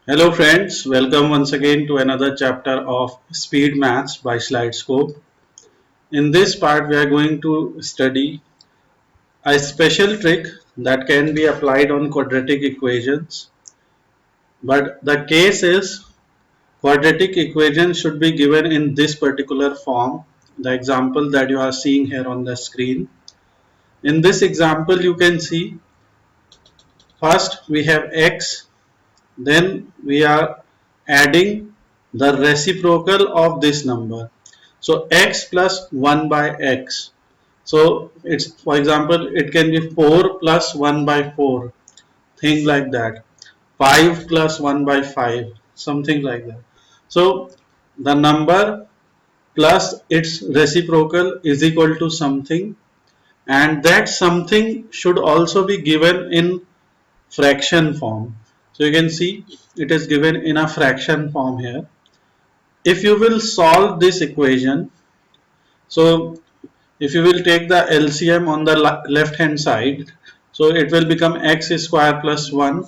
Hello friends, welcome once again to another chapter of Speed Maths by Slidescope. In this part we are going to study a special trick that can be applied on quadratic equations. But the case is quadratic equation should be given in this particular form, the example that you are seeing here on the screen. In this example you can see first we have x, then we are adding the reciprocal of this number. So x plus 1 by x. So it's, for example, it can be 4 plus 1 by 4, thing like that. 5 plus 1 by 5, something like that. So the number plus its reciprocal is equal to something, and that something should also be given in fraction form. So you can see it is given in a fraction form here. If you will solve this equation, so if you will take the LCM on the left hand side, so it will become x square plus 1,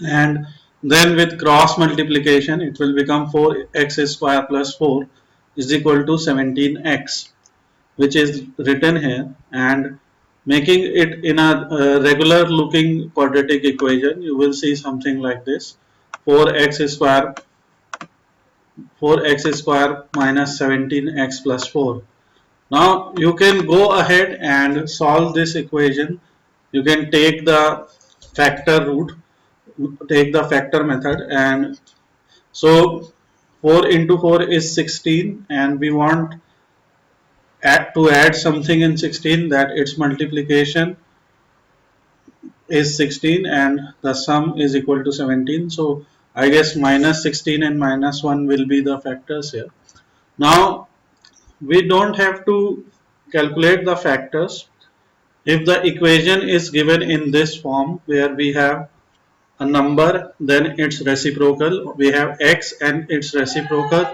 and then with cross multiplication it will become 4x square plus 4 is equal to 17x, which is written here, and making it in a regular looking quadratic equation you will see something like this: 4x square 4x square minus 17x plus 4. Now you can go ahead and solve this equation. You can take the factor root, take the factor method, and so 4 into 4 is 16, and we want to add something in 16, that its multiplication is 16 and the sum is equal to 17. So I guess minus 16 and minus 1 will be the factors here. Now we don't have to calculate the factors. If the equation is given in this form where we have a number, then its reciprocal, we have x and its reciprocal.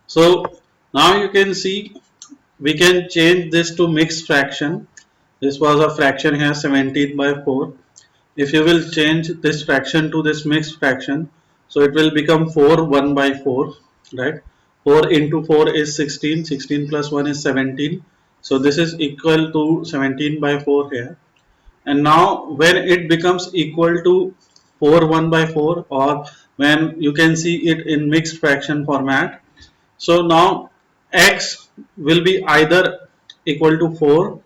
So now you can see we can change this to mixed fraction. This was a fraction here, 17 by 4. If you will change this fraction to this mixed fraction, so it will become 4 1 by 4, right? 4 into 4 is 16, 16 plus 1 is 17. So this is equal to 17 by 4 here. And now when it becomes equal to 4 1 by 4, or when you can see it in mixed fraction format, so now x will be either equal to 4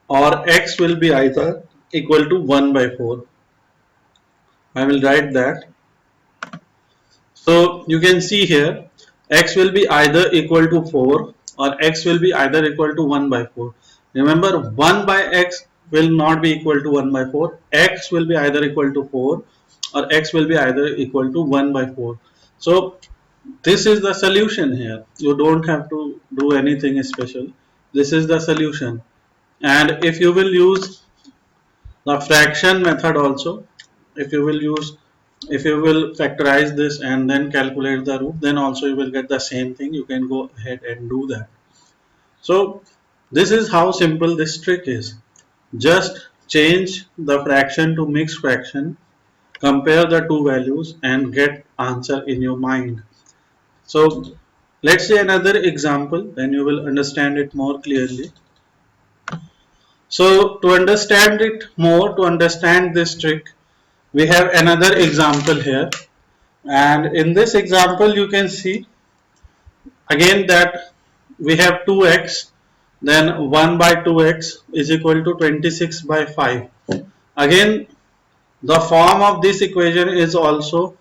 or x will be either equal to 1 by 4. I will write that. So you can see here x will be either equal to 4 or x will be either equal to 1 by 4. Remember, 1 by x will not be equal to 1 by 4. X will be either equal to 4 or x will be either equal to 1 by 4. So this is the solution here. You don't have to do anything special. This is the solution. And if you will use the fraction method also, if you will use, if you will factorize this and then calculate the root, then also you will get the same thing. You can go ahead and do that. So this is how simple this trick is. Just change the fraction to mixed fraction, compare the two values and get answer in your mind. So let's say another example, then you will understand it more clearly. So to understand it more, to understand this trick, we have another example here, and in this example you can see again that we have 2x, then 1 by 2x is equal to 26 by 5. Again, the form of this equation is also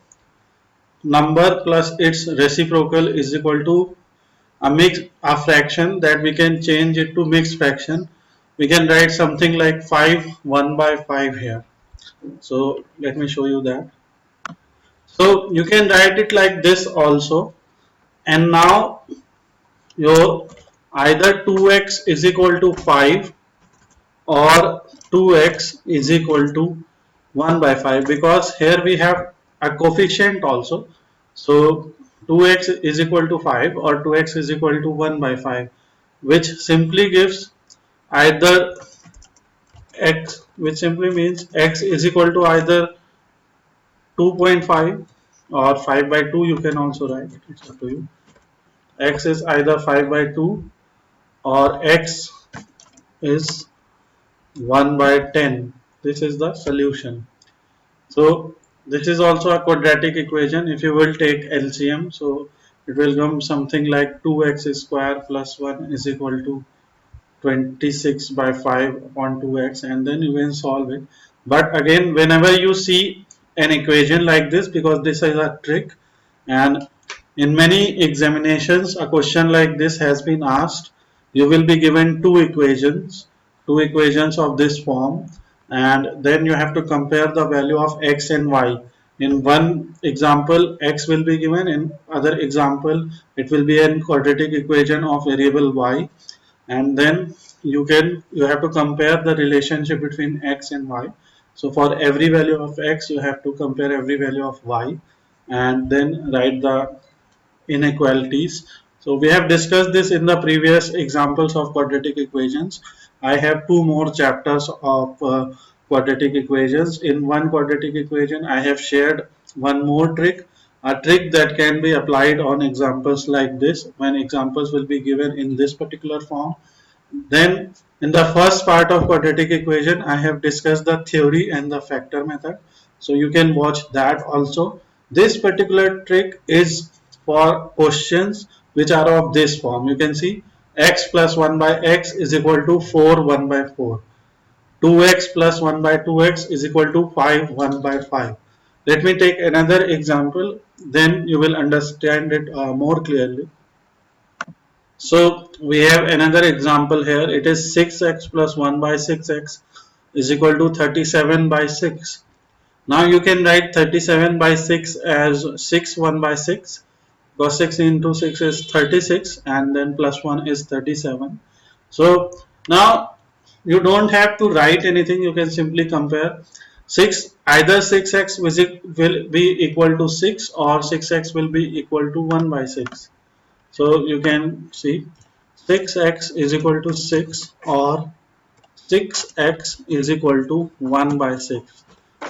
number plus its reciprocal is equal to a fraction, that we can change it to mixed fraction. We can write something like 5 1 by 5 here. So let me show you that. So you can write it like this also, and now your either 2x is equal to 5 or 2x is equal to 1 by 5, because here we have a coefficient also. So 2x is equal to 5 or 2x is equal to 1 by 5, which simply gives either x, which simply means x is equal to either 2.5 or 5 by 2 you can also write, it's up to you. X is either 5 by 2 or X is 1 by 10. This is the solution. So this is also a quadratic equation. If you will take LCM, so it will come something like 2x square plus 1 is equal to 26 by 5 upon 2x, and then you can solve it. But again, whenever you see an equation like this, because this is a trick, and in many examinations a question like this has been asked, you will be given two equations of this form, and then you have to compare the value of x and y. In one example x will be given, in other example it will be a quadratic equation of variable y, and then you have to compare the relationship between x and y. So for every value of x you have to compare every value of y, and then write the inequalities. So we have discussed this in the previous examples of quadratic equations. I have two more chapters of quadratic equations. In one quadratic equation I have shared one more trick, a trick that can be applied on examples like this, when examples will be given in this particular form. Then in the first part of quadratic equation I have discussed the theory and the factor method, so you can watch that also. This particular trick is for questions which are of this form. You can see x plus 1 by x is equal to 4 1 by 4, 2x plus 1 by 2x is equal to 5 1 by 5. Let me take another example, then you will understand it more clearly. So we have another example here. It is 6x plus 1 by 6x is equal to 37 by 6. Now you can write 37 by 6 as 6 1 by 6, because 6 into 6 is 36, and then plus 1 is 37. So now you don't have to write anything, you can simply compare 6, either 6x will be equal to 6 or 6x will be equal to 1 by 6. So you can see 6x is equal to 6 or 6x is equal to 1 by 6.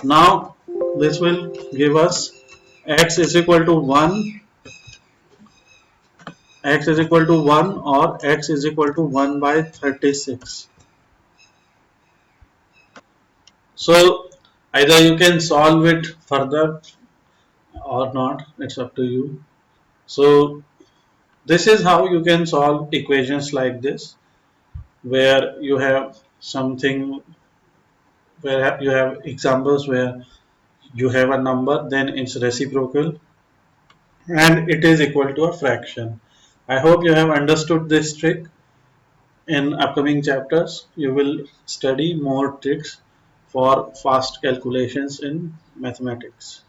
Now this will give us x is equal to 1, x is equal to 1 or x is equal to 1 by 36. So either you can solve it further or not, it's up to you. So this is how you can solve equations like this, where you have something, where you have examples where you have a number, then it's reciprocal and it is equal to a fraction. I hope you have understood this trick. In upcoming chapters you will study more tricks for fast calculations in mathematics.